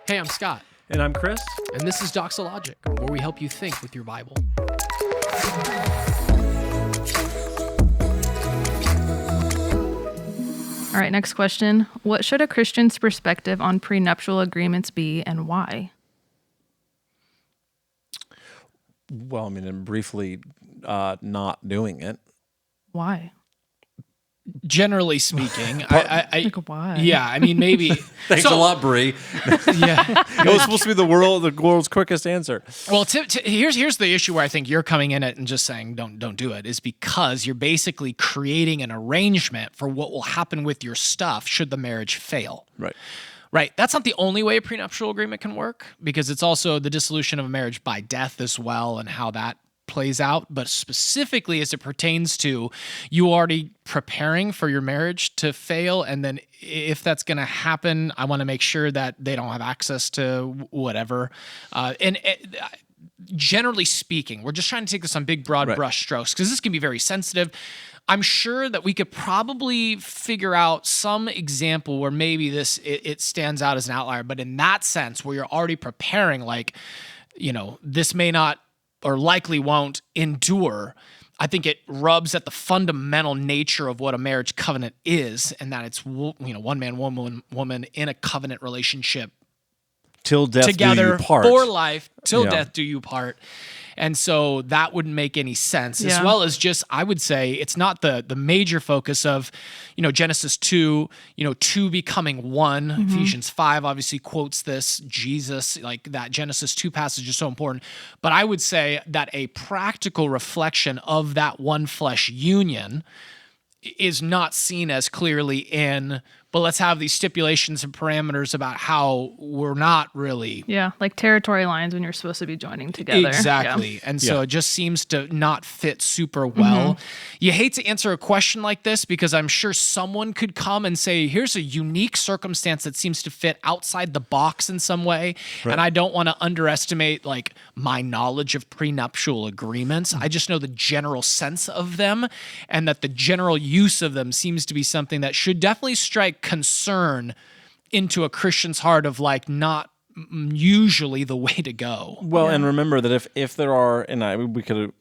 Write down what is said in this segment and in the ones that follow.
Hey, I'm Scott. And I'm Chris. And this is Doxologic, where we help you think with your Bible. All right, next question. What should a Christian's perspective on prenuptial agreements be, and why? Well, I mean, and briefly, not doing it. Why? Generally speaking, Why? Yeah, I mean, maybe. Thanks a lot, Bree. Yeah. It was supposed to be the world's quickest answer. Well, here's the issue where I think you're coming in it and just saying don't do it, is because you're basically creating an arrangement for what will happen with your stuff should the marriage fail. Right. Right. That's not the only way a prenuptial agreement can work, because it's also the dissolution of a marriage by death as well, and how that plays out. But specifically as it pertains to you already preparing for your marriage to fail, and then if that's going to happen, I want to make sure that they don't have access to whatever. Generally speaking, we're just trying to take this on big, broad brush strokes, because this can be very sensitive. I'm sure that we could probably figure out some example where maybe it stands out as an outlier, but in that sense where you're already preparing, like, this may not or likely won't endure, I think it rubs at the fundamental nature of what a marriage covenant is, and that it's one man, one woman in a covenant relationship till death together do you part. For life, till death do you part. And so that wouldn't make any sense, as well as just, I would say, it's not the major focus of, Genesis 2, 2 becoming one. Mm-hmm. Ephesians 5 obviously quotes this. Jesus, like that Genesis 2 passage is so important. But I would say that a practical reflection of that one flesh union is not seen as clearly in, but let's have these stipulations and parameters about how we're not really. Yeah, like territory lines when you're supposed to be joining together. Exactly. Yeah. And so it just seems to not fit super well. Mm-hmm. You hate to answer a question like this, because I'm sure someone could come and say, here's a unique circumstance that seems to fit outside the box in some way. Right. And I don't want to underestimate like my knowledge of prenuptial agreements. I just know the general sense of them, and that the general use of them seems to be something that should definitely strike concern into a Christian's heart of like not usually the way to go. Well, and remember that if there are, and we could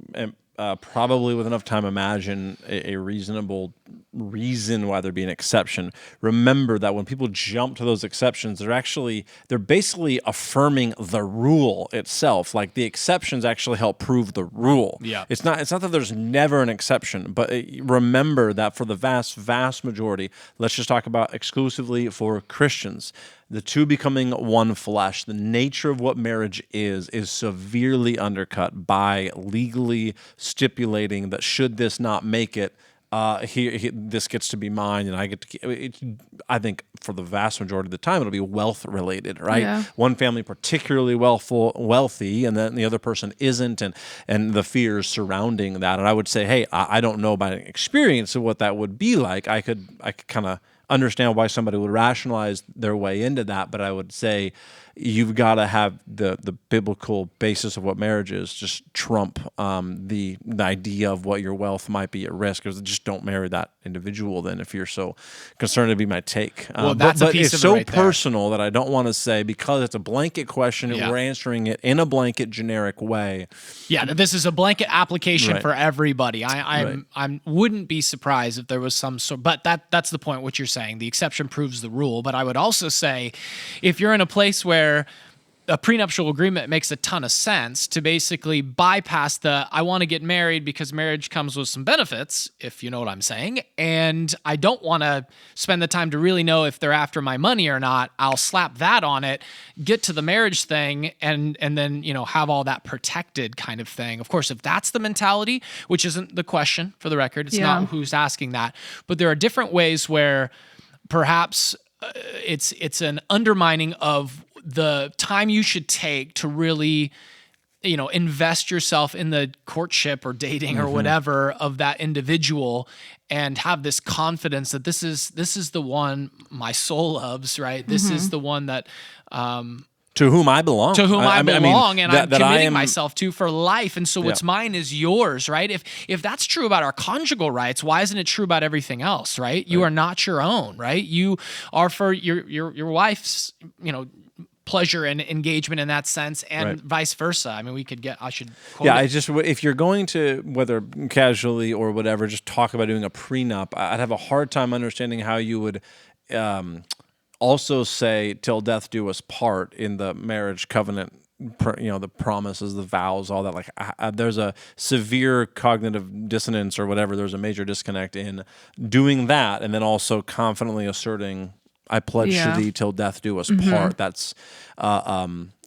probably with enough time imagine a reasonable reason why there'd be an exception. Remember that when people jump to those exceptions, they're basically affirming the rule itself. Like the exceptions actually help prove the rule. Yeah. It's not that there's never an exception, but remember that for the vast majority, let's just talk about exclusively for Christians, the two becoming one flesh, the nature of what marriage is severely undercut by legally stipulating that should this not make it, this gets to be mine, and I get to. I think for the vast majority of the time, it'll be wealth related, right? Yeah. One family particularly wealthy, and then the other person isn't, and the fears surrounding that. And I would say, hey, I don't know by experience of what that would be like. I could kind of understand why somebody would rationalize their way into that, but I would say you've got to have the biblical basis of what marriage is just trump the idea of what your wealth might be at risk, because just don't marry that individual then if you're so concerned. To be my take. Well, that's a piece it's of so it right personal that I don't want to say, because it's a blanket question and we're answering it in a blanket generic way. Yeah, this is a blanket application for everybody. I wouldn't be surprised if there was some sort, but that's the point, what you're saying. The exception proves the rule. But I would also say, if you're in a place where a prenuptial agreement makes a ton of sense, to basically bypass I want to get married because marriage comes with some benefits, if you know what I'm saying, and I don't want to spend the time to really know if they're after my money or not, I'll slap that on it, get to the marriage thing, and then, have all that protected kind of thing. Of course, if that's the mentality, which isn't the question for the record, it's not who's asking that, but there are different ways where perhaps it's an undermining of the time you should take to really, invest yourself in the courtship or dating or whatever of that individual, and have this confidence that this is the one my soul loves, right? This is the one that to whom I belong. To whom I belong, and I'm committing myself to for life. And so what's mine is yours, right? If that's true about our conjugal rights, why isn't it true about everything else, right? You are not your own, right? You are for your wife's, pleasure and engagement in that sense, and vice versa. I mean, we could get. I should. Quote it. If you're going to, whether casually or whatever, just talk about doing a prenup, I'd have a hard time understanding how you would also say "till death do us part" in the marriage covenant. The promises, the vows, all that. Like, there's a severe cognitive dissonance or whatever. There's a major disconnect in doing that, and then also confidently asserting, "I pledge to thee till death do us part." That's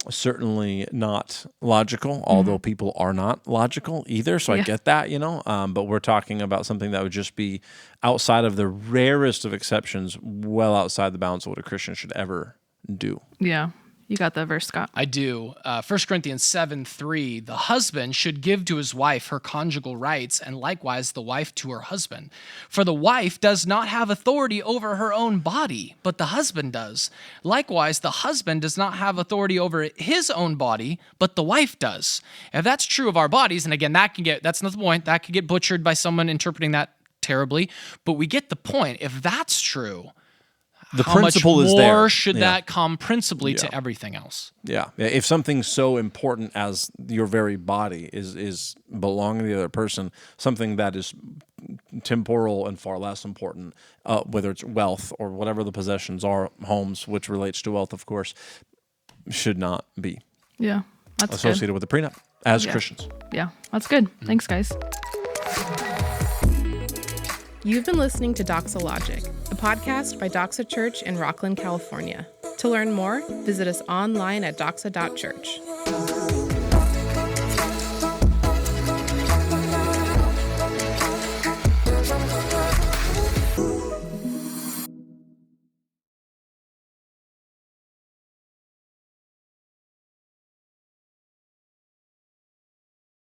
certainly not logical, although people are not logical either. So I get that, but we're talking about something that would just be outside of the rarest of exceptions, well outside the bounds of what a Christian should ever do. Yeah. You got the verse, Scott. I do. 1 Corinthians 7:3, the husband should give to his wife her conjugal rights, and likewise the wife to her husband. For the wife does not have authority over her own body, but the husband does. Likewise, the husband does not have authority over his own body, but the wife does. If that's true of our bodies, and again, that's not the point, that could get butchered by someone interpreting that terribly, but we get the point. If that's true, the how principle much is there. more should that come principally to everything else? Yeah. If something so important as your very body is belonging to the other person, something that is temporal and far less important, whether it's wealth or whatever the possessions are, homes, which relates to wealth, of course, should not be that's associated good. with the prenup as Christians. Yeah, that's good. Thanks, guys. You've been listening to Doxologic, a podcast by Doxa Church in Rockland, California. To learn more, visit us online at doxa.church.